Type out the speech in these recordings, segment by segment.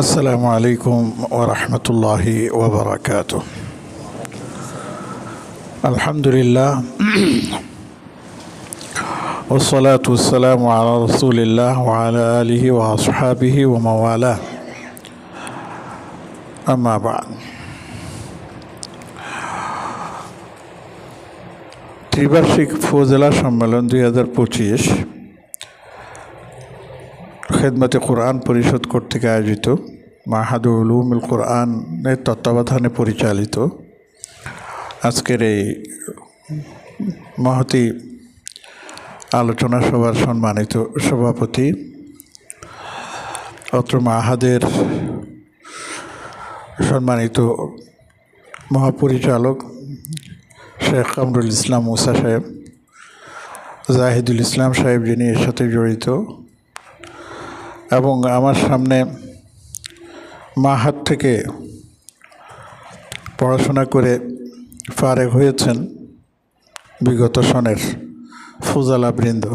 আসসালামু আলাইকুম ওয়া রাহমাতুল্লাহি ওয়া বারাকাতুহু। আলহামদুলিল্লাহ ওয়াসসালাতু ওয়াসসালামু আলা রাসূলিল্লাহ ওয়া আলা আলিহি ওয়া আসহাবিহি ওয়া মাওয়ালা, আম্মা বা'দ। ত্রিবার্ষিক উপজেলা সম্মেলন 2025 খেদমতে কোরআন পরিষদ কর্তৃক আয়োজিত মাহাদুল উলুমুল কোরআনের তত্ত্বাবধানে পরিচালিত আজকের এই মহতী আলোচনা সভার সম্মানিত সভাপতি, অত্র মাহাদের সম্মানিত মহাপরিচালক শেখ কামরুল ইসলাম মুসা সাহেব, জাহিদুল ইসলাম সাহেব যিনি এর সাথে জড়িত, এবং আমার সামনে মাহাদ থেকে পড়াশোনা করে ফারেগ হয়েছেন বিগত সনের ফুজালা বৃন্দ।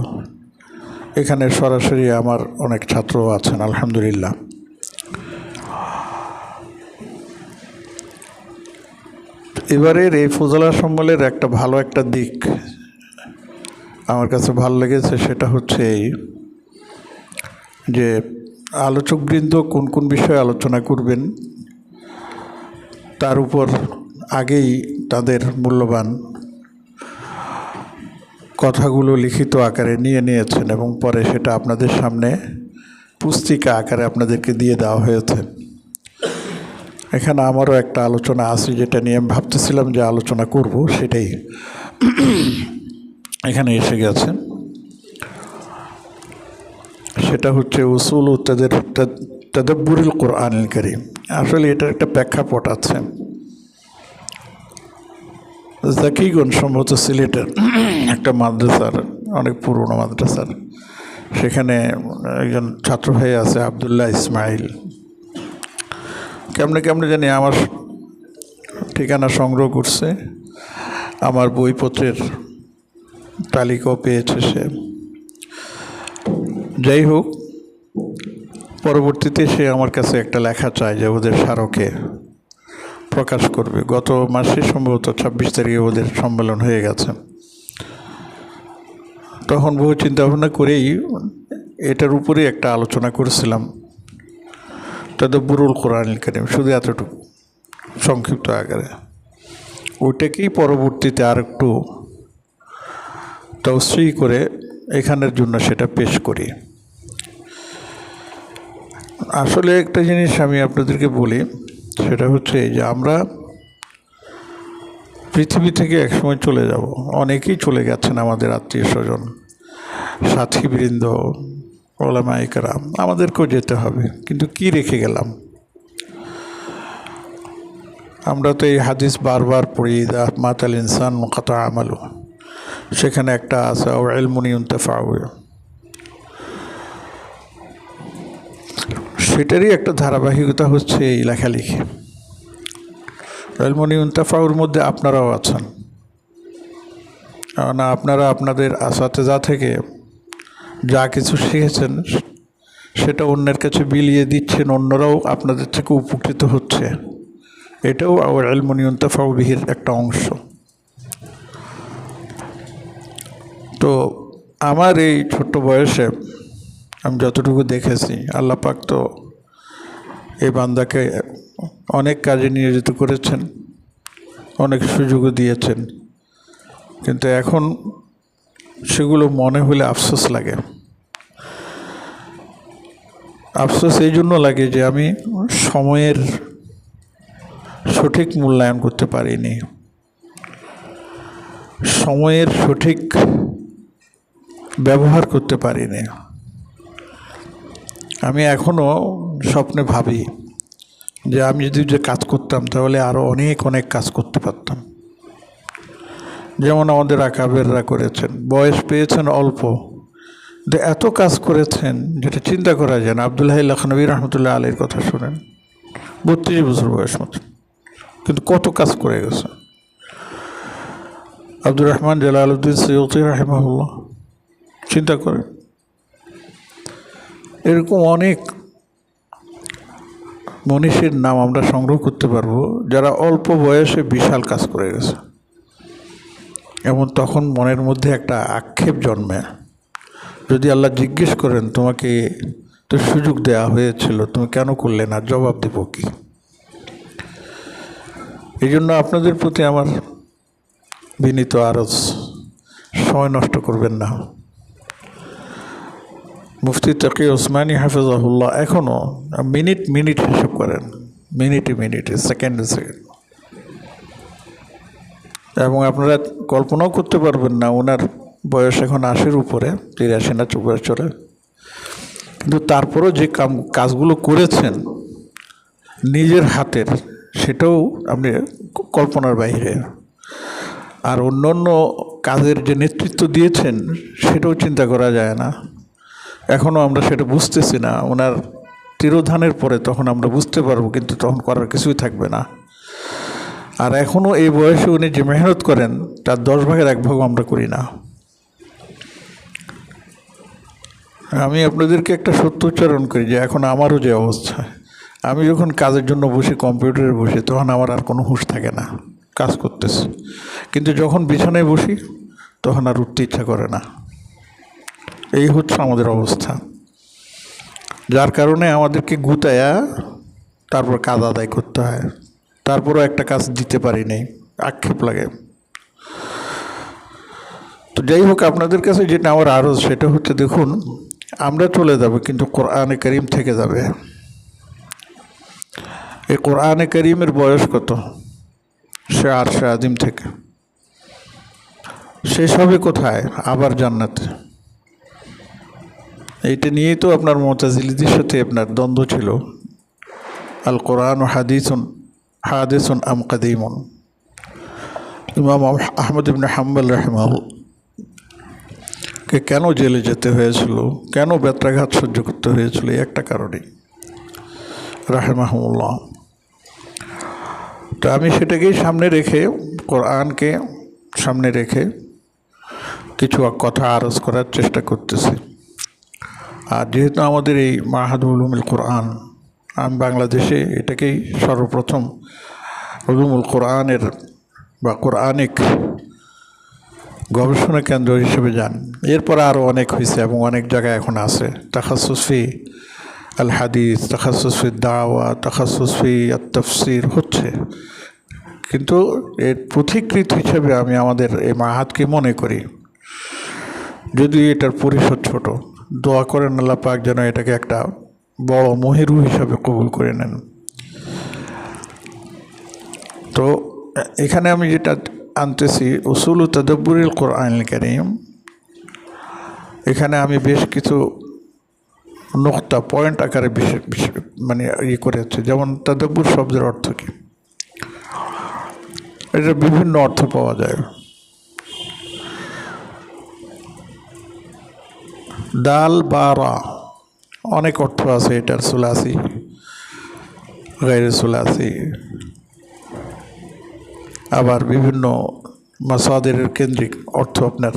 এখানে সরাসরি আমার অনেক ছাত্র আছেন আলহামদুলিল্লাহ। এবারের এই ফুজালা সম্মেলনের একটা ভালো একটা দিক আমার কাছে ভালো লেগেছে, সেটা হচ্ছে এই যে আলোচকবৃন্দ কোন কোন বিষয়ে আলোচনা করবেন তার উপর আগেই তাদের মূল্যবান কথাগুলো লিখিত আকারে নিয়ে নিয়েছেন এবং পরে সেটা আপনাদের সামনে পুস্তিকা আকারে আপনাদেরকে দিয়ে দেওয়া হয়েছে। এখানে আমারও একটা আলোচনা আছে যেটা নিয়ে আমি ভাবতেছিলাম যে আলোচনা করব, সেটাই এখানে এসে গেছে। সেটা হচ্ছে উসুল তাদাব্বুরুল কোরআনুল কারীম। আসলে এটার একটা প্রেক্ষাপট আছে। জাকিগঞ্জ সম্ভবত সিলেটের একটা মাদ্রাসার, অনেক পুরনো মাদ্রাসার, সেখানে একজন ছাত্র ভাই আছে আবদুল্লাহ ইসমাইল। কেমনে জানি আমার ঠিকানা সংগ্রহ করছে, আমার বইপত্রের তালিকাও পেয়েছে সে। যাই হোক, পরবর্তীতে সে আমার কাছে একটা লেখা চায় যে ওদের স্মারকে প্রকাশ করবে। গত মাসে সম্ভবত 26 তারিখে ওদের সম্মেলন হয়ে গেছে। তখন বহু চিন্তাভাবনা করেই এটার উপরেই একটা আলোচনা করেছিলাম, তাদাব্বুরুল কোরআনুল কারীম, শুধু এতটুকু সংক্ষিপ্ত আকারে। ওইটাকেই পরবর্তীতে আর একটু তৌসিহ করে এখানের জন্য সেটা পেশ করি। আসলে একটা জিনিস আমি আপনাদেরকে বলি, সেটা হচ্ছে যে আমরা পৃথিবী থেকে একসময় চলে যাব। অনেকেই চলে গেছেন, আমাদের আত্মীয় স্বজন, সাথীবৃন্দ, ওলামায়ে কেরাম। আমাদেরকেও যেতে হবে, কিন্তু কি রেখে গেলাম? আমরা তো এই হাদিস বারবার পড়ি, ইযা মাতাল ইনসান মুনকাতা আমালু, সেখানে একটা আছে আও ইলমুন ইউনতাফাউ। সেটারই একটা ধারাবাহিকতা হচ্ছে এই লেখালেখি। ইলমুন ইউনতাফাউর মধ্যে আপনারাও আছেন। না, আপনারা আপনাদের আসাতেজা থেকে যা কিছু শিখেছেন সেটা অন্যের কাছে বিলিয়ে দিচ্ছেন, অন্যরাও আপনাদের থেকে উপকৃত হচ্ছে। এটাও ইলমুন ইউনতাফাউ বিহির একটা অংশ। তো আমার এই ছোট্ট বয়সে আমি যতটুকু দেখেছি, আল্লাহ পাক তো এই বান্দাকে অনেক কাজে নিয়োজিত করেছেন, অনেক সুযোগও দিয়েছেন, কিন্তু এখন সেগুলো মনে হলে আফসোস লাগে। আফসোস এই জন্য লাগে যে আমি সময়ের সঠিক মূল্যায়ন করতে পারিনি, সময়ের সঠিক ব্যবহার করতে পারিনি। আমি এখনও স্বপ্নে ভাবি যে আমি যদি যে কাজ করতাম তাহলে আরও অনেক কাজ করতে পারতাম। যেমন আমাদের আকাবেররা করেছেন, বয়স পেয়েছেন অল্প, এত কাজ করেছেন যেটা চিন্তা করা যায় না। আবদুল্লাহ লখনবী রহমতুল্লাহ আলীর কথা শুনেন, 32 বছর বয়স মতো, কিন্তু কত কাজ করে গেছে। আব্দুর রহমান জালালউদ্দিন সৈয়দী রাহিমাহুল্লাহ, চিন্তা করেন। এরকম অনেক মনীষীর নাম আমরা সংগ্রহ করতে পারবো যারা অল্প বয়সে বিশাল কাজ করে গেছে, এবং তখন মনের মধ্যে একটা আক্ষেপ জন্মে। যদি আল্লাহ জিজ্ঞেস করেন তোমাকে তো সুযোগ দেওয়া হয়েছিল, তুমি কেন করলে না, জবাব দেব কি? এই জন্য আপনাদের প্রতি আমার বিনীত আরজ, সময় নষ্ট করবেন না। মুফতি তাকি ওসমানী হাফিজাহুল্লাহ এখনও মিনিট হিসাব করেন, মিনিটে সেকেন্ডে, এবং আপনারা কল্পনাও করতে পারবেন না ওনার বয়স এখন 80-র উপরে, 83 না 84 চলে, কিন্তু তারপরও যে কাজগুলো করেছেন নিজের হাতের, সেটাও আপনি কল্পনার বাইরে। আর অন্য কাজের যে নেতৃত্ব দিয়েছেন সেটাও চিন্তা করা যায় না। এখনও আমরা সেটা বুঝতেছি না। ওনার তিরোধানের পরে তখন আমরা বুঝতে পারবো, কিন্তু তখন করার কিছুই থাকবে না। আর এখনও এই বয়সে উনি যে মেহনত করেন তার 10 ভাগের 1 ভাগও আমরা করি না। আমি আপনাদেরকে একটা সত্য উচ্চারণ করি যে এখন আমারও যে অবস্থা, আমি যখন কাজের জন্য বসি, কম্পিউটারে বসি, তখন আমার আর কোনো হুঁশ থাকে না, কাজ করতেছি। কিন্তু যখন বিছানায় বসি তখন আর উঠতে ইচ্ছা করে না। এই হচ্ছে আমাদের অবস্থা, যার কারণে আমাদেরকে গুতায়া তারপর কাজ আদায় করতে হয়। তারপরও একটা কাজ দিতে পারি নাই, আক্ষেপ লাগে। তো যাই হোক, আপনাদের কাছে যেটা আমার আরজ, সেটা হচ্ছে দেখুন, আমরা চলে যাব কিন্তু কোরআনে কারীম থেকে যাবে। এই কোরআনে কারীমের বয়স কত? সে আরশে আজিম থেকে শেষ হবে কোথায়? আবার জান্নাতে। এইটা নিয়েই তো আপনার মুতাজিলিদের সাথে আপনার দ্বন্দ্ব ছিল। আল কোরআন হাদিসুন আম কাদিমুন। ইমাম আহমদ ইবনে হাম্বল রাহিমাহুল্লাহকে কেন জেলে যেতে হয়েছিল, কেন বেত্রাঘাত সহ্য করতে হয়েছিল? একটা কারণে রাহিমাহুল্লাহ। তো আমি সেটাকেই সামনে রেখে, কোরআনকে সামনে রেখে কিছু কথা আরজ করার চেষ্টা করতেছি। আর যেহেতু আমাদের এই মাহাদুল উলুমুল কোরআন, আমি বাংলাদেশে এটাকেই সর্বপ্রথম উলুমুল কোরআনের বা কোরআনিক গবেষণা কেন্দ্র হিসেবে যান। এরপর আরও অনেক হয়েছে এবং অনেক জায়গায় এখন আছে। তাখাসুস ফি আল হাদিস, তাখাসুস ফি দাওয়া, তাখাসুস ফি আত-তাফসির হচ্ছে। কিন্তু এর পথিকৃৎ হিসেবে আমি আমাদের এই মাহাদকে মনে করি, যদি এটার পরিসর ছোট। দোয়া করেন আল্লাহ পাক যেন এটাকে একটা বড় মহিরু হিসাবে কবুল করে নেন। তো এখানে আমি যেটা আনতেছি, উসুল তাদাব্বুরিল কোরআনুল কারীম, এখানে আমি বেশ কিছু নোক্তা পয়েন্ট আকারে মানে করেছি। যেমন তাদাব্বুর শব্দের অর্থ কী? এটা বিভিন্ন অর্থ পাওয়া যায়। দাল বা রা অনেক অর্থ আছে এটার, সুলাসি, গায়রে সুলাসি, আবার বিভিন্ন মাসাদিরের কেন্দ্রিক অর্থ আপনার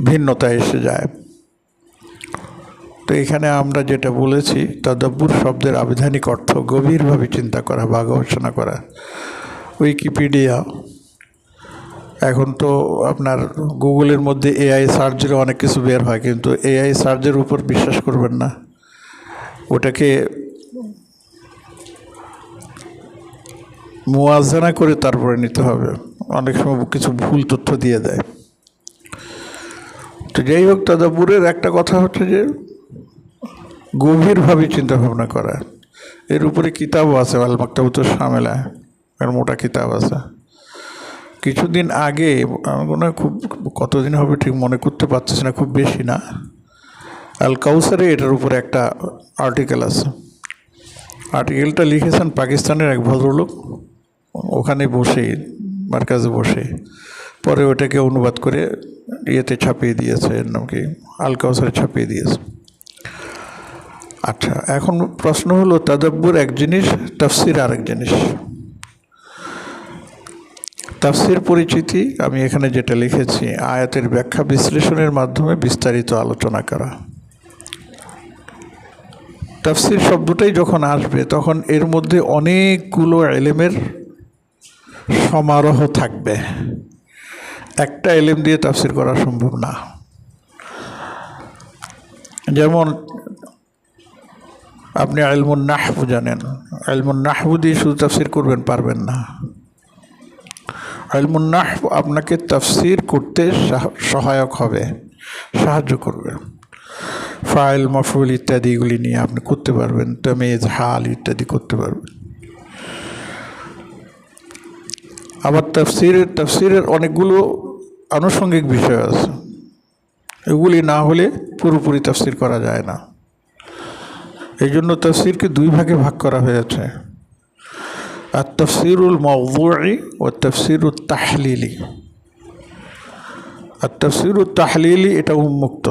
ভিন্নতা এসে যায়। তো এখানে আমরা যেটা বলেছি, তাদাব্বুর শব্দের আবিধানিক অর্থ গভীরভাবে চিন্তা করা বা গবেষণা করা। উইকিপিডিয়া, এখন তো আপনার গুগলের মধ্যে এআই সার্চের অনেক কিছু বের হয়, কিন্তু এআই সার্চের উপর বিশ্বাস করবেন না। ওটাকে মুয়াজানা করে তারপরে নিতে হবে, অনেক সময় কিছু ভুল তথ্য দিয়ে দেয়। তো যাই হোক, তাদাব্বুরের একটা কথা হচ্ছে যে গভীরভাবে চিন্তা ভাবনা করা। এর উপরে কিতাবও আছে, আল মাকতাবাতুশ শামিলা, এর মোটা কিতাব আছে। কিছুদিন আগে, মনে হয় খুব কতদিন হবে ঠিক মনে করতে পারতেছি না, খুব বেশি না, আল কাউসারে এটার উপরে একটা আর্টিকেল আছে। আর্টিকেলটা লিখেছেন পাকিস্তানের এক ভদ্রলোক, ওখানে বসে, মার্কাজে বসে, পরে ওটাকে অনুবাদ করে ইয়েতে ছাপিয়ে দিয়েছে, এর নাম কি, আল কাউসারে ছাপিয়ে দিয়েছে। আচ্ছা, এখন প্রশ্ন হলো, তাদাব্বুর এক জিনিস, তাফসির আরেক জিনিস। তাফসির পরিচিতি আমি এখানে যেটা লিখেছি, আয়াতের ব্যাখ্যা বিশ্লেষণের মাধ্যমে বিস্তারিত আলোচনা করা। তাফসীর শব্দটাই যখন আসবে তখন এর মধ্যে অনেকগুলো ইলমের সমারোহ থাকবে। একটা ইলম দিয়ে তাফসীর করা সম্ভব না। যেমন আপনি ইলমুন নাহব জানেন, ইলমুন নাহব দিয়ে শুধু তাফসীর করবেন পারবেন না। ইলমুন নাহব আপনাকে তাফসীর করতে সহায়ক হবে, সাহায্য করবে। ফাইল মাফউল ইত্যাদিগুলি নিয়ে আপনি করতে পারবেন, তামিজ হাল ইত্যাদি করতে পারবেন। আবার তাফসীরের অনেকগুলো আনুষঙ্গিক বিষয় আছে, এগুলি না হলে পুরোপুরি তাফসীর করা যায় না। এই জন্য তাফসীরকে দুই ভাগে ভাগ করা হয়েছে, আর তাফসীরুল মাওযুঈ ও তাফসীরুত তাহলিলি। আর তাফসীরুত তাহলিলি এটা উন্মুক্ত,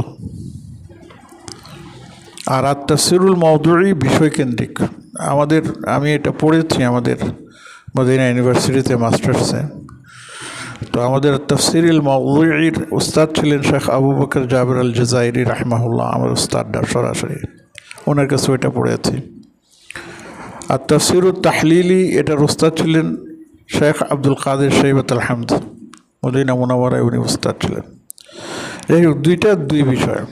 আর তাফসীরুল মাওযুঈ বিষয়কেন্দ্রিক। আমি এটা পড়েছি আমাদের মদিনা ইউনিভার্সিটিতে মাস্টার্সে। তো আমাদের তাফসীরুল মাওযুঈর উস্তাদ ছিলেন শেখ আবু বকর জাবের আল জাযাইরি রাহিমাহুল্লাহ, আমার উস্তাদটা সরাসরি, ওনার কাছে ওইটা পড়েছি। আর তাফসীরুত তাহলিলি এটার উস্তাদ ছিলেন শেখ আব্দুল কাদের শৈবাত আল হামদ, মদিনা মুনাওয়ারায় উনি উস্তাদ ছিলেন। এই দুই বিষয়।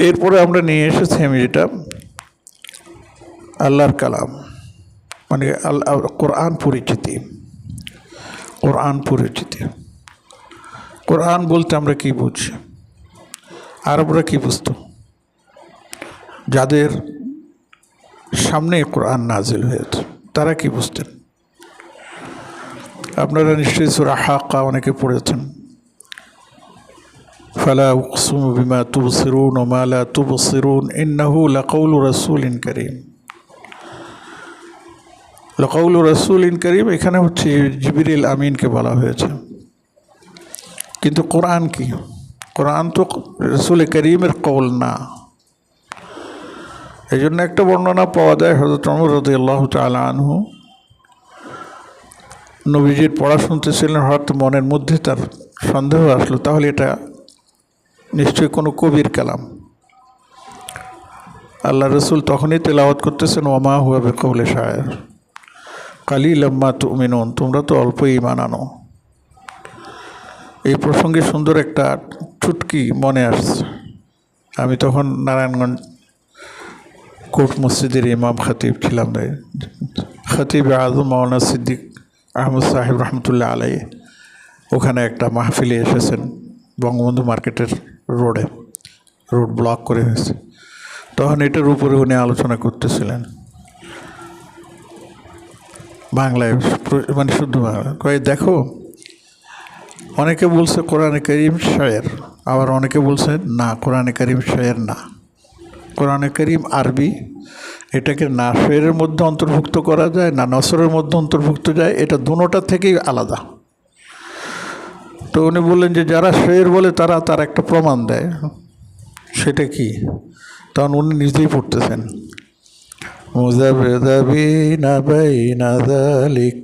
এরপরে আমরা নিয়ে এসেছি আমি যেটা আল্লাহর কালাম, মানে কোরআন পরিচিতি। কোরআন বলতে আমরা কি বুঝি, আরবরা কি বুঝতো, যাদের সামনে কোরআন নাজিল হয়েছে তারা কি বুঝতেন? আপনারা নিশ্চয়ই সূরা হাক্কা অনেকে পড়েছেন। ফালা উকসিমু বিমা তুবসিরুন ওয়া মা লা তুবসিরুন ইন্নাহু লাকাউলু রাসূলিন কারীম। লাকাউলু রাসূলিন কারীম এখানে হচ্ছে জিবরিল আমিনকে বলা হয়েছে। কিন্তু কোরআন কি? কোরআন তো রাসূল করিমের কওল না। এই জন্য একটা বর্ণনা পাওয়া যায়, হযরত ওমর রাদিয়াল্লাহু তাআলা আনহু নবীজির পড়া শুনতেছিলেন, হঠাৎ মনের মধ্যে তার সন্দেহ আসলো, তাহলে এটা নিশ্চয়ই কোনো কবির কালাম। আল্লাহ রসুল তখনই তেলাওয়াত করতেছেন, ওয়া মা হুয়া বিকাউলি শায়ের কালিলাম মা তুমিনুন, তোমরা তো অল্পই ঈমান আনো। এই প্রসঙ্গে সুন্দর একটা চুটকি মনে আসছে। আমি তখন নারায়ণগঞ্জ কোট মসজিদের ইমাম খতিব ছিলাম। খতিব আজম মাওলানা সিদ্দিক আহমদ সাহেব রহমতুল্লাহ আলাই ওখানে একটা মাহফিলে এসেছেন, বঙ্গবন্ধু মার্কেটের রোড ব্লক করে হয়েছে। তখন এটার উপরে উনি আলোচনা করতেছিলেন বাংলায়, মানে শুদ্ধ বাংলা। কয়ে দেখো, অনেকে বলছে কোরআনে কারীম শায়ের, আবার অনেকে বলছে না কোরআনে কারীম শায়ের না, কোরআনে কারীম আরবি, এটাকে না শায়েরের মধ্যে অন্তর্ভুক্ত করা যায় না নসরের মধ্যে অন্তর্ভুক্ত যায়, এটা দুটোটা থেকেই আলাদা। তো উনি বললেন যে যারা শায়ের বলে তারা একটা প্রমাণ দেয়, সেটা কি? তখন উনি নিজেই পড়তেছেন, মুযাবযাবিনা বাইনা যালিক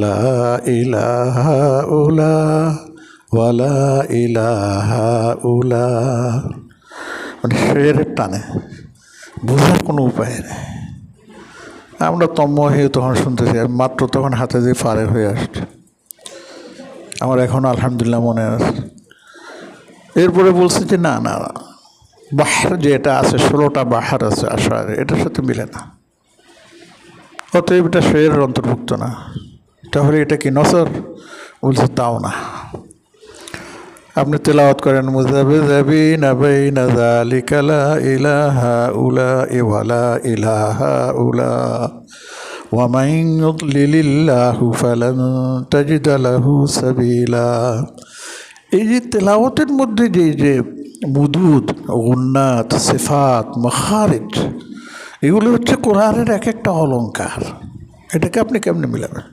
লা ইলাহা উলা ওয়ালা ইলাহা উলা। মানে শেরের টানে বোঝার কোনো উপায় নেই। আমরা তম্ম হয়ে তখন শুনতেছি, মাত্র তখন হাতে দিয়ে ফারে হয়ে আসছে। আমার এখন আলহামদুলিল্লাহ মনে আছে। এরপরে বলছে যে না না, বাহার যেটা আছে 16টা বাহার আছে আশারে, এটার সাথে মিলে না, অতএব এটা শেরের অন্তর্ভুক্ত না। তাহলে এটা কি নসর? বলছে তাও না। আপনি তেলাওয়াত করেন, মুযাবযাবিনা বাইনা যালিকা লা ইলাহা উলা ওয়ালা ইলাহা উলা ওয়া মান ইউদ্লিলিল্লাহু ফালান তাজিদা লাহু সাবিলা। এই যে তেলাওয়াতের মধ্যে যে মুদুদ, গুন্নাত, সিফাত, মাখারিজ, এগুলো হচ্ছে কোরআনের এক একটা অলঙ্কার। এটাকে আপনি কেমনে মিলাবেন?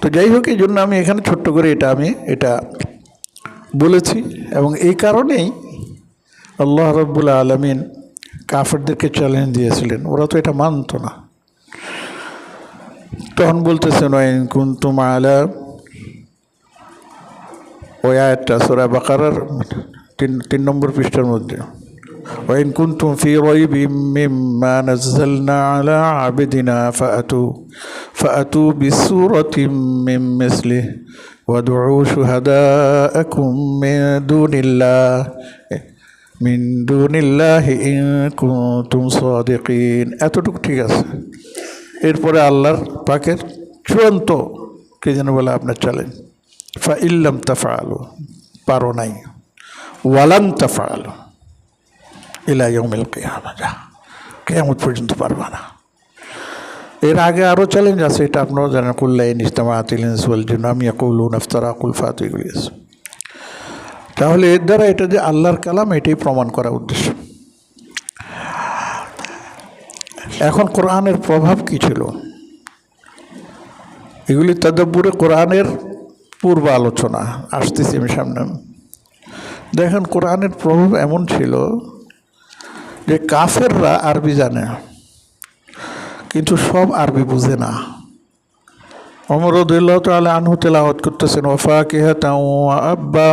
তো যাই হোক, এই জন্য আমি এখানে ছোট্ট করে এটা বলেছি। এবং এই কারণেই আল্লাহ রাব্বুল আলামিন কাফেরদেরকে চ্যালেঞ্জ দিয়েছিলেন, ওরা তো এটা মানত না। তখন বলতেছেন ওয়াইন কুনতুম আলা, ওই আয়াতটা সূরা বাকারার তিন নম্বর পৃষ্ঠার মধ্যে وإن كنتم في ريب مما نزلنا على عبدنا فأتوا بسورة من مثله وادعوا شهداءكم من دون الله إن كنتم صادقين এতটুকু ঠিক আছে। এরপরে আল্লাহর পাকের চূড়ান্ত কে যেন বলে আপনার চ্যালেঞ্জ, ফাইল্লাম তাফআলু, পারো নাই, ওয়ালান তাফআলু ইলা ইয়াউমিল কিয়ামা, কিয়ামত পর্যন্ত পারবা না। এর আগে আরও চ্যালেঞ্জ আছে, এটা আপনারা জানেন, কুল্লা ইন ইজতামাআতিল ইনসু ওয়াল জিন্নু আন ইয়াকুলু ইফতারা কুল ফাতু এগুলি আছে। তাহলে এর দ্বারা এটা যে আল্লাহর কালাম এটাই প্রমাণ করা উদ্দেশ্য। এখন কোরআনের প্রভাব কী ছিল, এগুলি তাদাব্বুরে কোরআনের পূর্ব আলোচনা আসতেছি আমি সামনে। দেখেন কোরআনের প্রভাব এমন ছিল যে কাফেররা আরবি জানে কিন্তু সব আরবি বুঝে না। ওমর রাদিয়াল্লাহু তাআলা আনহু তেলাওয়াত করতেছেন ওয়াফাকিহাতান ওয়া আব্বা,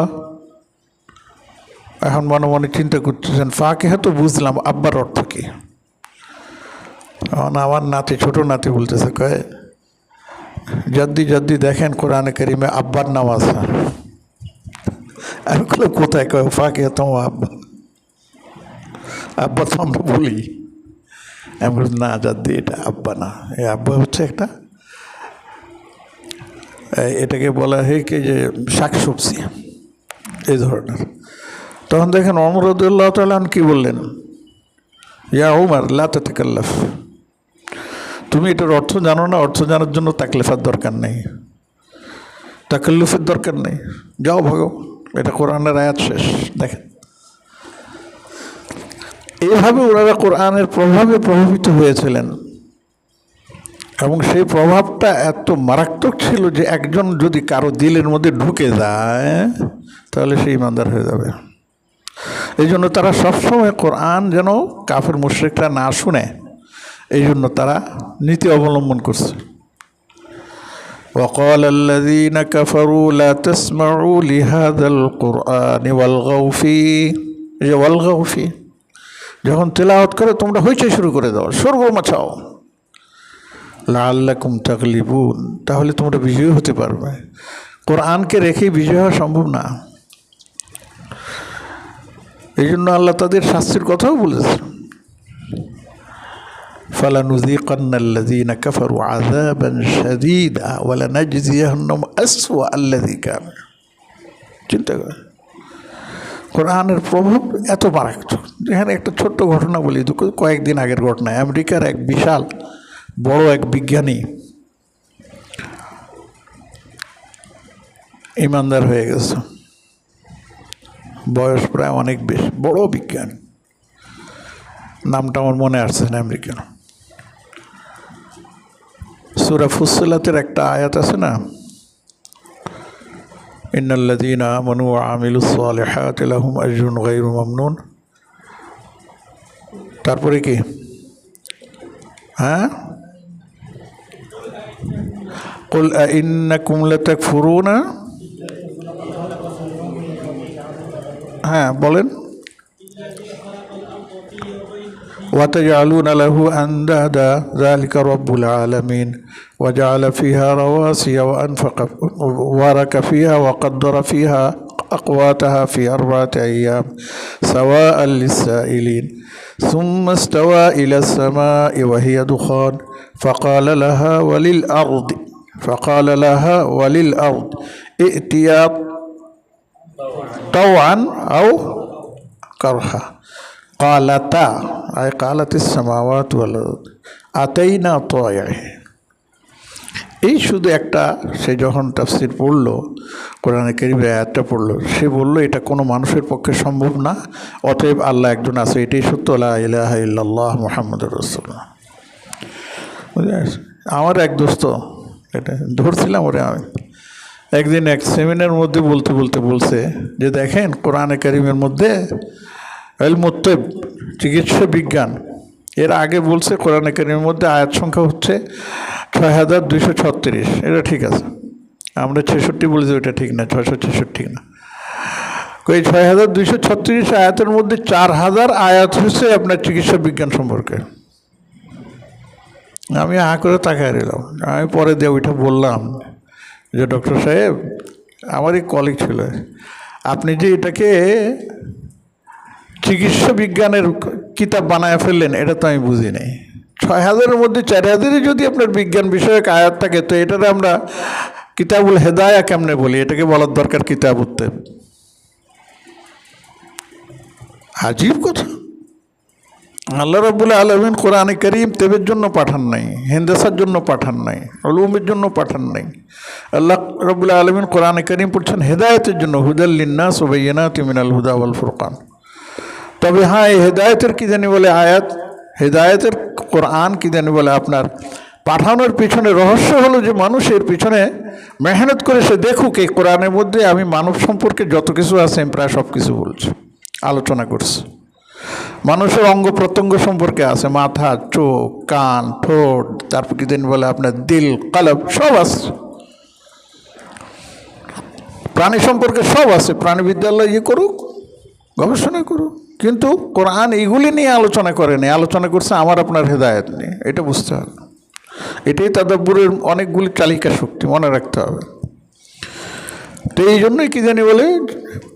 এখন মনে মনে চিন্তা করতেছেন ফাকিহা তো বুঝলাম, আব্বার অর্থ কী? আমার নাতি, ছোট নাতি বলতেছে, কয় জাদ্দি দেখেন কোরআনে কারিমে আব্বার নাম আছে। আমি বললাম কোথায়? কয় ফাকিহাতান ওয়া আব্বা, আব্বা তো আমরা বলি। আমি বলি না জাদ্দি, এটা আব্বা না, এই আব্বা হচ্ছে একটা, এটাকে বলা হয় কি যে শাকসবজি এই ধরনের। তখন দেখেন ওমর রাদিয়াল্লাহু তাআলা আনহু কি বললেন, ইয়া উমর লা তাতাকাল্লাফ, তুমি এটার অর্থ জানো না, অর্থ জানার জন্য তাকলিফের দরকার নেই, তাকাল্লুফের দরকার নেই, যাও ভাগো, এটা কোরআনের আয়াত, শেষ। দেখেন এইভাবে ওনারা কোরআনের প্রভাবে প্রভাবিত হয়েছিলেন এবং সেই প্রভাবটা এত মারাত্মক ছিল যে একজন যদি কারো দিলের মধ্যে ঢুকে যায় তাহলে সে ইমানদার হয়ে যাবে। এই জন্য তারা সবসময় কোরআন যেন কাফের মুশরিকরা না শুনে, এই জন্য তারা নীতি অবলম্বন করছে। وقال الذين كفروا لا تسمعوا لهذا القرآن والغوا فيه، والغوا فيه, যখন তেলাওয়াত করে তোমরা হইচই শুরু করে দাও, শোরগোল মাচাও, লাআল্লাকুম তাগলিবুন, তাহলে তোমরা বিজয়ী হতে পারবে। কোরআনকে রেখে বিজয় হওয়া সম্ভব না। এই জন্য আল্লাহ তাদের শাস্তির কথাও বলেছেন, ফালানুযীকান্নাল্লাযীনা কাফারু আযাবান শাদীদা ওয়া লানাজজিয়ান্নাহুম আসওয়া আল্লাযী কানু। চিন্তা করেন কোরআনের প্রভাব এত মারাত্মক। এখানে একটা ছোট্ট ঘটনা বলি, কয়েকদিন আগের ঘটনা। আমেরিকার এক বিশাল বড় এক বিজ্ঞানী ইমানদার হয়ে গেছে, বয়স প্রায় অনেক বেশি, বড় বিজ্ঞান, নামটা আমার মনে আসছে না, আমেরিকান। সূরা ফুসসিলাতের একটা আয়াত আছে না, ইন্নাল্লাযীনা আমানু ওয়া আমিলুস সালিহাতি লাহুম আজরুন গায়রু মামনুন। তারপরে কি? হ্যাঁ, কুল আইন্নাকুম লাতাকফুরুনা, হ্যাঁ বলেন, وتجعلون له أندادا ذلك رب العالمين وجعل فيها رواسي وبارك فيها وقدر فيها أقواتها في 4 أيام سواء للسائلين ثم استوى إلى السماء وهي دخان فقال لها وللأرض ائتيا طوعا أو كرها قالتا أي قالت السماوات والأرض أتينا طائعين। এই শুধু একটা, সে যখন তাফসীর পড়লো, কোরআনে কারীমের আয়াতটা পড়লো, সে বললো এটা কোনো মানুষের পক্ষে সম্ভব না, অতএব আল্লাহ একজন আছে, এটাই সত্য, লা ইলাহা ইল্লাল্লাহ মুহাম্মাদুর রাসূলুল্লাহ। আমার এক দোস্ত, এটা ধরছিলাম ওরে আমি, একদিন এক সেমিনার মধ্যে বলছে যে দেখেন কোরআনে কারীমের মধ্যে ইলমুত তিব, চিকিৎসা বিজ্ঞান, এর আগে বলছে কোরআনে কারীমের মধ্যে আয়াত সংখ্যা হচ্ছে 6236, এটা ঠিক আছে। আমরা 66 বলেছি, ওইটা ঠিক না, 666 ঠিক না। ওই ৬,২৩৬ আয়াতের মধ্যে ৪,০০০ আয়াত হচ্ছে আপনার চিকিৎসা বিজ্ঞান সম্পর্কে। আমি করে তাকায় রইলাম। আমি পরে দিয়ে ওইটা বললাম যে ডক্টর সাহেব, আমারই কলিগ ছিল, আপনি যে এটাকে চিকিৎসা বিজ্ঞানের কিতাব বানায় ফেললেন, এটা তো আমি বুঝি নাই। ৬,০০০-এর মধ্যে ৪,০০০ যদি আপনার বিজ্ঞান বিষয়ক আয়াত থাকে, তো এটাতে আমরা কিতাবুল হেদায়া কেমনে বলি? এটাকে বলার দরকার কিতাব উত্তেব। আজীব কথা। আল্লাহ রাব্বুল আলামিন কোরআনে কারীম তেবের জন্য পাঠান নাই, হেন্দাসার জন্য পাঠান নাই, উলুমের জন্য পাঠান নাই। আল্লাহ রাব্বুল আলামিন কোরআনে কারীম পড়ছেন হেদায়েতের জন্য, হুদাল লিন্নাস ওয়া বাইয়িনাতিন মিনাল হুদা ওয়াল ফুরকান। তবে হ্যাঁ, এই হেদায়েতের কী জানি বলে আয়াত, হেদায়েতের কোরআন কী জানি বলে আপনার পাঠানোর পিছনে রহস্য হলো যে মানুষের পিছনে মেহনত করে সে দেখুক এই কোরআনের মধ্যে আমি মানব সম্পর্কে যত কিছু আছে আমি প্রায় সব কিছু বলছি, আলোচনা করছি। মানুষের অঙ্গ প্রত্যঙ্গ সম্পর্কে আছে, মাথা, চোখ, কান, ঠোঁট, তারপর কি জানি বলে আপনার দিল, কলব, সব আছে। প্রাণী সম্পর্কে সব আছে। প্রাণী বিদ্যালয় করুক, গবেষণা করুক, কিন্তু কোরআন এইগুলি নিয়ে আলোচনা করেনি, আলোচনা করছে আমার আপনার হেদায়েত নিয়ে। এটা বুঝতে হবে। এটাই তাদাব্বুরের অনেকগুলি চালিকা শক্তি, মনে রাখতে হবে। তো এই জন্যই কি জানি বলে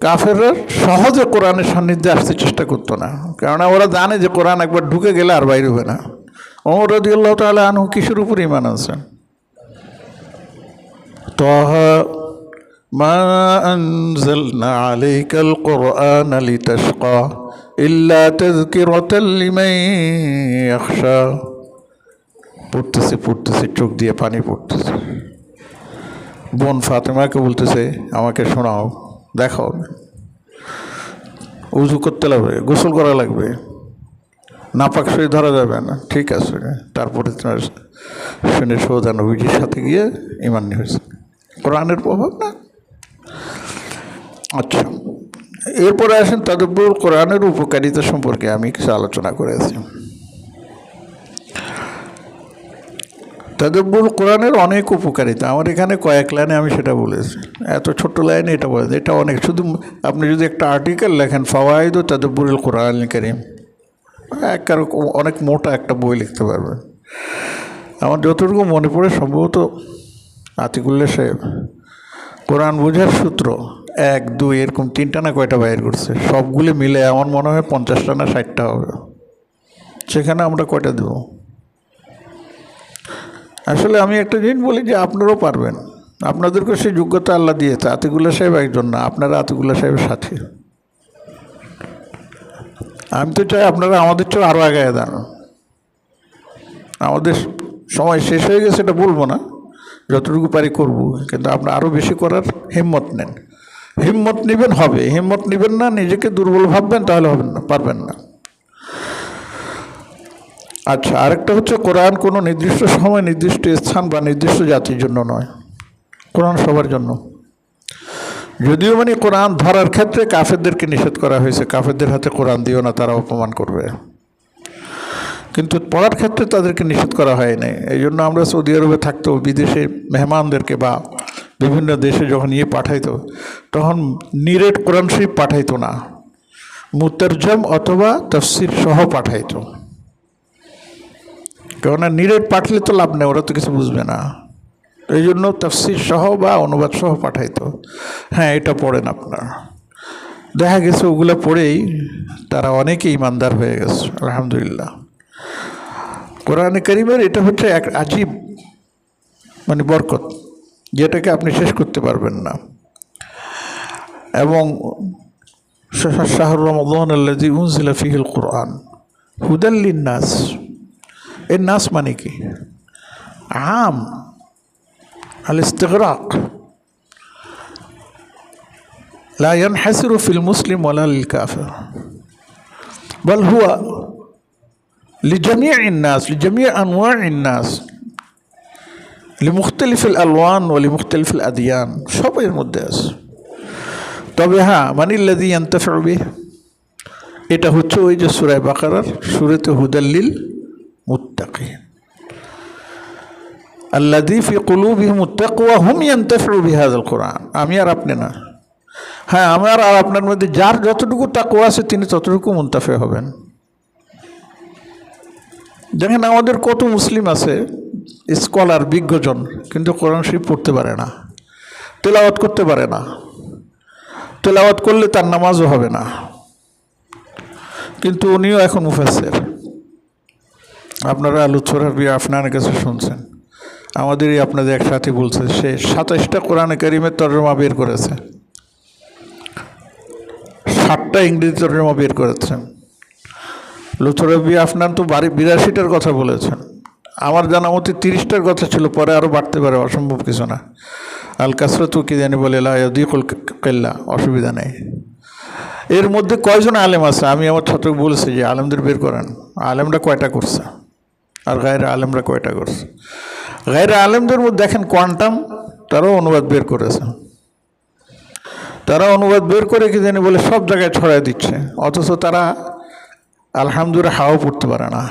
কাফেররা সহজে কোরআনের সান্নিধ্যে আসতে চেষ্টা করতো না, কেননা ওরা জানে যে কোরআন একবার ঢুকে গেলে আর বাইরে হবে না। ওমর রাদিয়াল্লাহু তাআলা আনহু কিসের উপর ঈমান আনছেন? তাহা মা আনজালনা আলাইকাল কুরআনা লিতাশকা ইল্লা তাযকিরাতাল লিমান ইয়াখশা। পড়তেছে চোখ দিয়ে পানি পড়তেছে। বোন ফাতেমাকে বলতেছে আমাকে শোনাও, দেখাও, উজু করতে লাগবে, গোসল করা লাগবে, নাপাক সই ধরা যাবে না। ঠিক আছে, তারপরে তোমার শুনে সোজা নবীজির সাথে গিয়ে ঈমান নিয়ে হয়েছে। কোরআনের প্রভাব না। আচ্ছা, এরপরে আসেন তাদাব্বুর কোরআনের উপকারিতা সম্পর্কে আমি কিছু আলোচনা করেছি। তাদাব্বুর কোরআনের অনেক উপকারিতা, আমার এখানে কয়েক লাইনে আমি সেটা বলেছি, এত ছোট্ট লাইনে এটা বলেছি। এটা অনেক, শুধু আপনি যদি একটা আর্টিকেল লেখেন ফাওয়াইদ ও তাদাব্বুরুল কোরআনুল কারীম, অনেক মোটা একটা বই লিখতে পারবেন। আমার যতটুকু মনে পড়ে সম্ভবত আতিকুল্লাহ সাহেব কোরআন বোঝার সূত্র 1, 2 এরকম 3টা না কয়টা বাইর করছে, সবগুলি মিলে আমার মনে হয় 50টা না 60টা হবে। সেখানে আমরা কয়টা দেব? আসলে আমি একটা জিনিস বলি যে আপনারাও পারবেন, আপনাদেরকে সেই যোগ্যতা আল্লাহ দিয়েছে। আতিকুল্লাহ সাহেব একজন না, আপনারা আতিকুল্লাহ সাহেবের সাথী। আমি তো চাই আপনারা আমাদের চেয়ে আরও আগায় দেন। আমাদের সময় শেষ হয়ে গেছে এটা বলবো না, যতটুকু পারি করব, কিন্তু আপনারা আরও বেশি করার হিম্মত নেন। হিম্মত নেবেন হবে, হিম্মত নেবেন না, নিজেকে দুর্বল ভাববেন, তাহলে হবেন না, পারবেন না। আচ্ছা, আরেকটা হচ্ছে কোরআন কোনো নির্দিষ্ট সময়, নির্দিষ্ট স্থান বা নির্দিষ্ট জাতির জন্য নয়, কোরআন সবার জন্য। যদিও মানে কোরআন ধরার ক্ষেত্রে কাফেরদেরকে নিষেধ করা হয়েছে, কাফেরদের হাতে কোরআন দিও না, তারা অপমান করবে, কিন্তু পড়ার ক্ষেত্রে তাদেরকে নিষেধ করা হয় নাই। এই জন্য আমরা সৌদি আরবে থাকতেও বিদেশে মেহমানদেরকে বা বিভিন্ন দেশে যখন পাঠাইতো, তখন নিরেট কোরআন শরীফ পাঠাইতো না, মুতারজম অথবা তাফসির সহ পাঠাইতো। কেননা নিরেট পাঠলে তো লাভ নেই, ওরা তো কিছু বুঝবে না। এই জন্য তাফসির সহ বা অনুবাদ সহ পাঠাইতো। হ্যাঁ, এটা পড়েন আপনার, দেখা গেছে ওগুলো পড়েই তারা অনেকেই ইমানদার হয়ে গেছে, আলহামদুলিল্লাহ। কোরআনে কারীমের এটা হচ্ছে এক আজীব মানে বরকত, যেটাকে আপনি শেষ করতে পারবেন না। এবং শাহরুর রমাদান আল্লাযী উনজিলা ফীহিল কুরআন হুদাল লিন্নাস, এর নাস মানে কি? আম আল ইস্তিগরাক, লা ইয়ানহাসিরু ফিল মুসলিম ওয়ালা লিল কাফির, বল হুয়া লিজামিইন নাস, লিজামিই আনওয়াইন নাস, লিমুখতালিফিল আলওয়ান ওয়া লিমুখতালিফিল আদিয়ান, সব এর মধ্যে আছে। তবে হ্যাঁ, মানিল্লাযী ইয়ানতাফিউ বিহি, এটা হচ্ছে ওই যে সূরা বাকারার শুরুতে হুদাল লিল মুত্তাকিন, আল্লাযী ফি কুলুবিহিমুত তাকওয়া হুম ইয়ানতাফিউ বিহাযাল কুরআন। আমি আর আপনি না, হ্যাঁ, আমার আর আপনার মধ্যে যার যতটুকু তাকওয়া আছে তিনি ততটুকু মুনতাফে হবেন। দেখেন আমাদের কত মুসলিম আছে স্কলার, বিজ্ঞজন, কিন্তু কোরআন শরীফ পড়তে পারে না, তেলাওয়াত করতে পারে না। তেলাওয়াত করলে তার নামাজও হবে না, কিন্তু উনিও এখন মুফাসসির। আপনারা লুৎফর রাব্বি আফনানের কাছে শুনছেন, আমাদেরই আপনাদের এক সাথী বলছে সে 27টা কোরআনে কারিমের তরজমা বের করেছে, 7টা ইংরেজি তরজমা বের করেছেন। লুৎফর রাব্বি আফনান তো 82টার কথা বলেছেন, আমার জানা মতে 30টার কথা ছিল, পরে আরও বাড়তে পারে, অসম্ভব কিছু না। আল কাসরাতু কি জানি বলে লা ইয়াদিকুল কিল্লা, অসুবিধা নেই। এর মধ্যে কয়জন আলেম আছে? আমি আমার ছাত্রকে বলেছি যে আলেমদের বের করেন, আলেমরা কয়টা করছে আর গায়ের আলেমরা কয়টা করছে। গায়ের আলেমদের মধ্যে দেখেন কোয়ান্টাম, তারাও অনুবাদ বের করেছে। তারা অনুবাদ বের করে কি জানি বলে সব জায়গায় ছড়াই দিচ্ছে, অথচ তারা আলহামদুলিল্লাহ হাও পড়তে পারে না।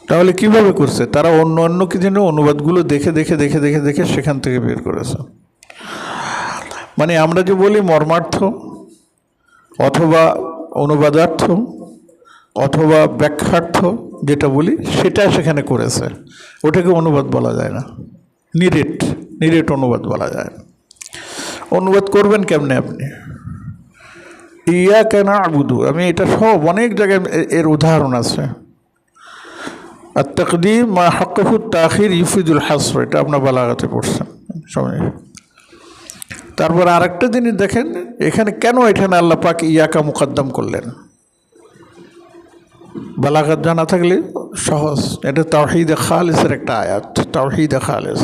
তাহলে কিভাবে করছে? তারা অন্য অন্য কি যেন অনুবাদগুলো দেখে দেখে দেখে দেখে দেখে সেখান থেকে বের করেছে। মানে আমরা যে বলি মর্মার্থ অথবা অনুবাদার্থ অথবা ব্যাখ্যার্থ যেটা বলি, সেটা সেখানে করেছে, ওটাকে অনুবাদ বলা যায় না, নিরেট অনুবাদ বলা যায় না। অনুবাদ করবেন কেমনে আপনি? ইয়াকা না'বুদু, আমি এটা সব অনেক জায়গায় এর উদাহরণ আছে। আর তাকদীম মা হাক্কাহু তাখির ইউফিদুল হাসর, এটা আপনার বালাগাতে পড়ছেন সময়। তারপর আরেকটা জিনিস দেখেন, এখানে কেন এখানে আল্লাহ পাক ইয়াকা মুকদ্দম করলেন? বালাগাত জানা থাকলে সহজ, এটা তাওহীদে খালিসের একটা আয়াত, তাওহীদে খালিস।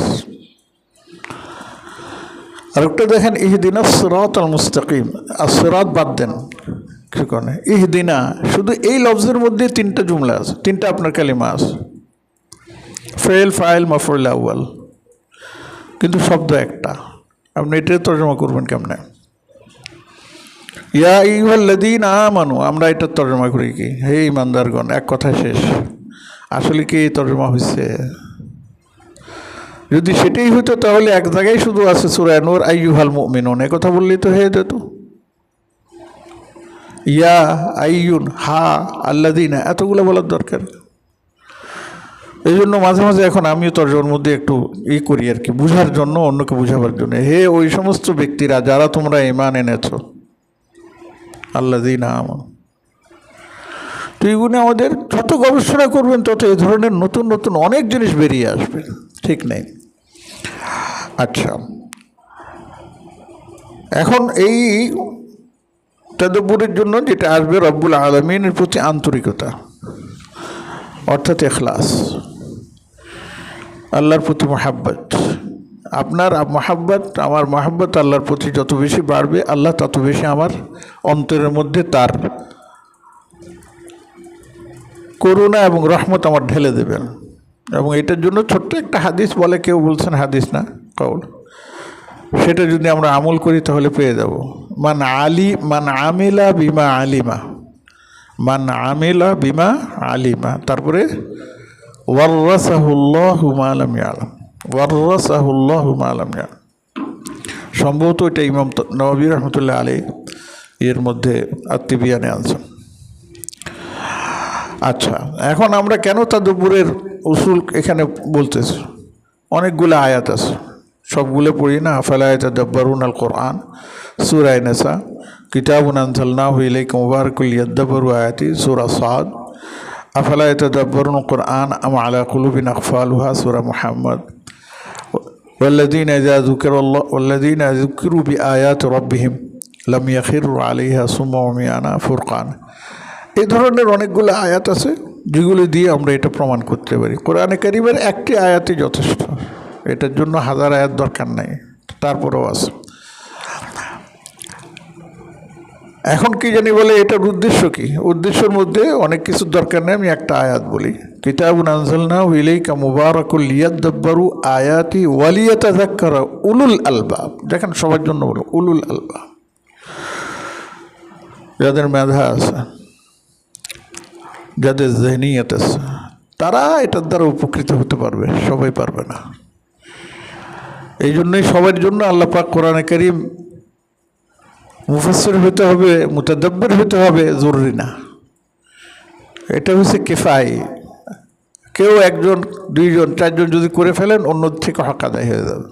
আরেকটা দেখেন ইহদিনাস সিরাতাল মুস্তাকিম, আর সিরাত বাদ দেন, কি করে ইহদিনা, শুধু এই লফজের মধ্যে 3টা জুমলা আছে, 3টা আপনার কালিমা আছে, ফেল ফাইল মাফউল আউয়াল, কিন্তু শব্দ একটা। আপনি এটা তর্জমা করবেন কেমনে? ইয়া আইয়ুহাল্লাযীনা আমানু, আমরা এটা তর্জমা করি কি হে ইমানদারগণ, এক কথায় শেষ। আসলে কি এই তর্জমা হয়েছে? যদি সেটাই হতো তাহলে এক জায়গায় শুধু আছে সূরা নূর আইয়ুহাল মুমিনুন, এ কথা বললেই তো হয়ে যেত। ইয়া আইয়ুন হা আল্লাযীনা, এতগুলো বলার দরকার। এই জন্য মাঝে মাঝে এখন আমিও তর্জমার মধ্যে একটু করি আর কি, বুঝার জন্য, অন্যকে বুঝাবার জন্য। হে ওই সমস্ত ব্যক্তিরা যারা তোমরা ঈমান এনেছ, আল্লাযীনা আমানু। তো এইগুলো আমাদের যত গবেষণা করবেন তত এই ধরনের নতুন নতুন অনেক জিনিস বেরিয়ে আসবে, ঠিক নেই? আচ্ছা, এখন এই তাদাব্বুরের জন্য যেটা আসবে, রব্বুল আলামিনের প্রতি আন্তরিকতা, অর্থাৎ ইখলাস, আল্লাহর প্রতি মহাব্বত। আপনার মহাব্বত, আমার মহাব্বত আল্লাহর প্রতি যত বেশি বাড়বে, আল্লাহ তত বেশি আমার অন্তরের মধ্যে তার করুণা এবং রহমত আমার ঢেলে দেবেন। এবং এটার জন্য ছোট্ট একটা হাদিস বলে, কেউ বলছেন হাদিস না কওল, সেটা যদি আমরা আমল করি তাহলে পেয়ে যাব। মান আমিলা বিমা আলিমা, মান আমিলা বিমা আলিমা, তারপরে ওয়াররাসাহুল্লাহু মা লাম ইয়ালাম, ওয়াররাসাহুল্লাহু মা লাম ইয়ালাম। সম্ভবত এটা ইমাম নববী রাহমাতুল্লাহ আলাইহি এর মধ্যে আত-তিবিয়ানে আনছেন। আচ্ছা, এখন আমরা কেন তাদাব্বুরের উসুল এখানে বলতেছি? অনেকগুলো আয়াত আছে, সবগুলো পড়ি না। আফালা ইয়াতাদাব্বারুনাল কুরআন, সূরা নিসা, কিতাবুন আনজালনাহু ইলাইকা মুবারাকুল লিয়াদাব্বারু আয়াতি, সূরা সাদ, আফালা ইয়াতাদাব্বারুনাল কুরআন আম আলা কুলুবিন আকফালুহা, সূরা মুহাম্মদ, ওয়াল্লাযীনা যুকিরু বিআয়াতি রাব্বিহিম লাম ইয়াখিরু আলাইহা সুম্মা উমিয়ানা, ফুরকান। এই ধরনের অনেকগুলো আয়াত আছে যেগুলো দিয়ে আমরা এটা প্রমাণ করতে পারি। কোরআনে কারিমের একটি আয়াতই যথেষ্ট, এটার জন্য হাজার আয়াত দরকার নাই, তারপরেও আছে। এখন কি জানি বলে এটার উদ্দেশ্য কি? উদ্দেশ্যের মধ্যে অনেক কিছুর দরকার নেই, আমি একটা আয়াত বলি। কিতাবুন আনজালনাহু ইলাইকা মুবারাকুল লিয়াদাব্বারু আয়াতি ওয়া লিয়াতাযাক্কারা উলুল আলবাব। দেখেন সবার জন্য বলো উলুল আলবাব, যাদের মেধা আছে, যাদের জহনিয়ত আছে, তারা এটার দ্বারা উপকৃত হতে পারবে, সবাই পারবে না। এই জন্যই সবার জন্য আল্লাহ পাক কোরআনে কারীম মুফাসসির হতে হবে, মুতাদাব্বির হতে হবে জরুরি না। এটা হচ্ছে কিফাই। কেউ একজন, দুইজন, চারজন যদি করে ফেলেন অন্য থেকে হক আদায় হয়ে যাবে।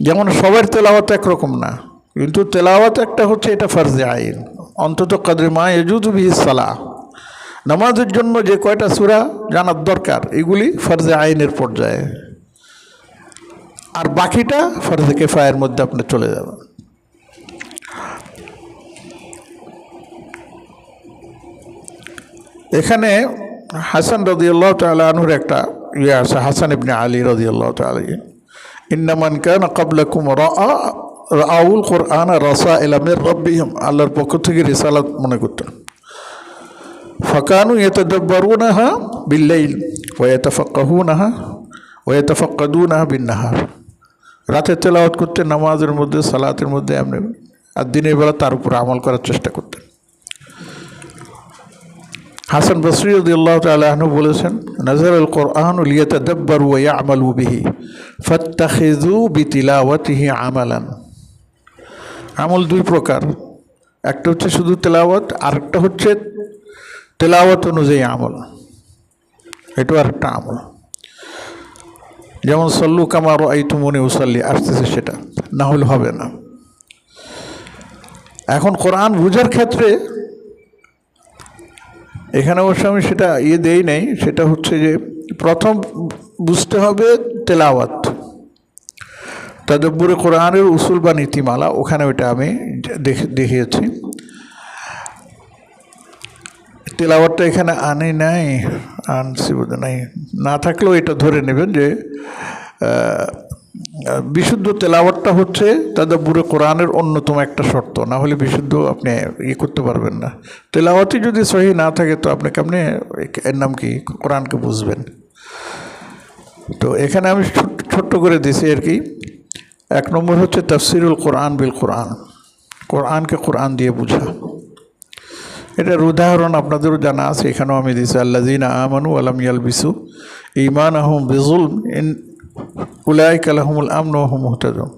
যেমন সবার তেলাওয়াত একরকম না, কিন্তু তেলাওয়াত একটা হচ্ছে, এটা ফরজে আইন, অন্তত কদরে মা ইয়াজুযু বিহি সালাহ। নামাজের জন্য যে কয়টা সূরা জানার দরকার এগুলি ফরজে আইনের পর্যায়ে, আর বাকিটা ফরজে কিফায়ের মধ্যে আপনি চলে যাবেন। এখানে হাসান রাদিয়াল্লাহু তাআলা আনহুর একটা ইয়ে আছে, হাসান ইবনে আলী রাদিয়াল্লাহু তাআলা, ইন্নামান কানা ক্বাবলাকুম রাআউল কুরআন রাসাইলা মির রাব্বিহিম, আল্লাহর পক্ষ থেকে রিসালাত মনে করতেন। ফাকানু ইয়াতাদাব্বারুনাহা বিল্লাইল ওয়া ইয়াতাফাক্কাহুনাহা ওয়া ইয়াতাফাক্কাদুনাহা বিন-নাহার, রাতে তেলাওয়াত করতেন, নামাজের মধ্যে, সালাতের মধ্যে, এমনি, আর দিনের বেলা তার উপর আমল করার চেষ্টা করতেন। হাসান বসরি রাদিয়াল্লাহু তাআলা আনহু বলেছেন, নাযালাল কুরআনু লিয়াতাদাব্বারু ওয়া ইয়া'মালু বিহি ফাত্তাখিযু বিতিলাওয়াতিহি আমালান। আমল দুই প্রকার, একটা হচ্ছে শুধু তেলাওয়াত, আরেকটা হচ্ছে তেলাওয়াত অনুযায়ী আমল। এটা আরেকটা আমল। যেমন সল্লু কামা রাআইতুমুনি উসাল্লি আসতেছে, সেটা না হলে হবে না। এখন কোরআন বুঝার ক্ষেত্রে এখানে অবশ্য আমি সেটা দেই নাই, সেটা হচ্ছে যে প্রথম বুঝতে হবে তেলাওয়াত, তাদাব্বুরে কোরআনের উসুল বা নীতিমালা, ওখানে ওইটা আমি দেখিয়েছি। তেলাওয়াতটা এখানে আনি নাই, আনছি বোধ নাই, না থাকলেও এটা ধরে নেবেন যে বিশুদ্ধ তেলাওয়াতটা হচ্ছে তাদাব্বুরে কোরআনের অন্যতম একটা শর্ত, না হলে বিশুদ্ধ আপনি করতে পারবেন না। তেলাওয়াতই যদি সহি না থাকে তো আপনি কেমনে, এর নাম কি, কোরআনকে বুঝবেন? তো এখানে আমি ছোট্ট করে দিছি আর কি। এক নম্বর হচ্ছে তাফসিরুল কোরআন বিল কোরআন, কোরআনকে কোরআন দিয়ে বুঝা। এটার উদাহরণ আপনাদেরও জানা আছে, এখানেও আমি দিছি, আল্লাযীনা আমানু ওয়া লাম ইয়ালবিসু ঈমানাহুম বিযুলম উলাইকা লাহুমুল আমনু ওয়া হুম মুহতাদুন।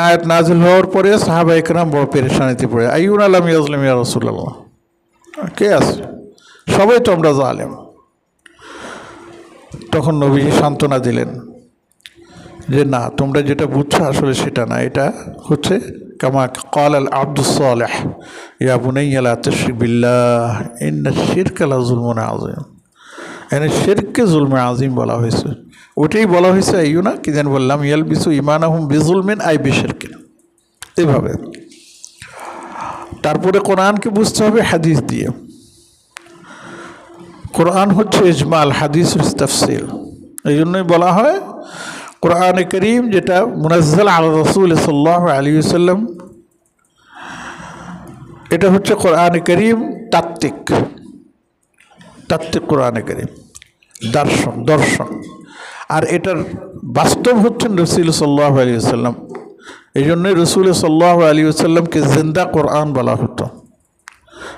আয়াত নাজিল হওয়ার পরে সাহাবা ইকরাম বড় পেরেশানিতে পড়ে, আইয়ুনা লাম ইয়াজলিম ইয়া রাসূলুল্লাহ, কে আছে, সবাই তো আমরা জালেম। তখন নবীজি সান্ত্বনা দিলেন যে না, তোমরা যেটা বুঝছো আসলে সেটা না, এটা হচ্ছে কামা ক্বাল আল আব্দুস সালেহ ইয়া বুনাইয়া লা তুশরিক বিল্লাহ ইন্নাশ শিরকা লাযুলমুন আযীম। এখানে শিরককে জুলমে আজিম বলা হয়েছে, ওটাই বলা হয়েছে আইয়ুনা কি যেন বললাম, ইয়ালবিসু ঈমানাহুম বিজুলমিন আই বিশিরকিন, এভাবে। তারপরে কোরআনকে বুঝতে হবে হাদিস দিয়ে। কোরআন হচ্ছে ইজমাল, হাদিস তাফসীর। এই জন্যই বলা হয় কোরআনে করিম যেটা মুনাজ্জাল আলা রাসূল সাল্লাল্লাহু আলাইহি ওয়াসাল্লাম, এটা হচ্ছে কোরআনে করিম তাত্ত্বিক কোরআনে করিম, দর্শন। আর এটার বাস্তব হচ্ছেন রসুল সাল্লাল্লাহু আলাইহি ওয়াসাল্লাম। এই জন্যই রসুল সাল্লাল্লাহু আলাইহি ওয়াসাল্লামকে জিন্দা কোরআন বলা হতো।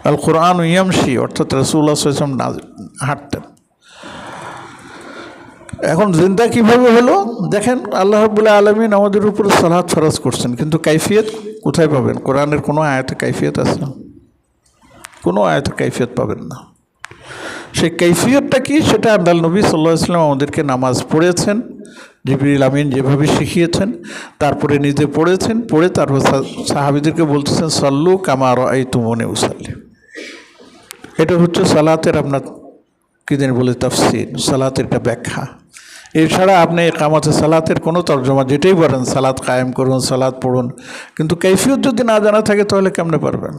আল কোরআন ইয়ামশি, অর্থাৎ রাসূলুল্লাহ সাল্লাল্লাহু আলাইহি ওয়াসাল্লাম হাঁটতেন। এখন জিন্দা কিভাবে হলো দেখেন, আল্লাহ রাব্বুল আলামিন আমাদের উপর সালাত ফরজ করছেন, কিন্তু কাইফিয়ত কোথায় পাবেন? কোরআনের কোনো আয়াতে কাইফিয়ত আছে? কোনো আয়াতে কাইফিয়ত পাবেন না। সেই কাইফিয়তটা কি, সেটা আল্লাহর নবী সাল্লাল্লাহু আলাইহি ওয়াসাল্লাম আমাদেরকে নামাজ পড়েছেন, জিবরিল আমিন যেভাবে শিখিয়েছেন, তারপরে নিজে পড়েছেন, পড়ে তারপর সাহাবীদেরকে বলতেছেন সাল্লু কামা রাআইতুমুনি উসাল্লি। এটা হচ্ছে সালাতের আপনার কী যেন বলে তাফসীর, সালাতের একটা ব্যাখ্যা। এছাড়া আপনি ইকামতে সালাতের কোনো তর্জমা যেটাই বলেন, সালাত কায়েম করুন, সালাত পড়ুন, কিন্তু কাইফিয়ত যদি না জানা থাকে তাহলে কেমনে পারবেন?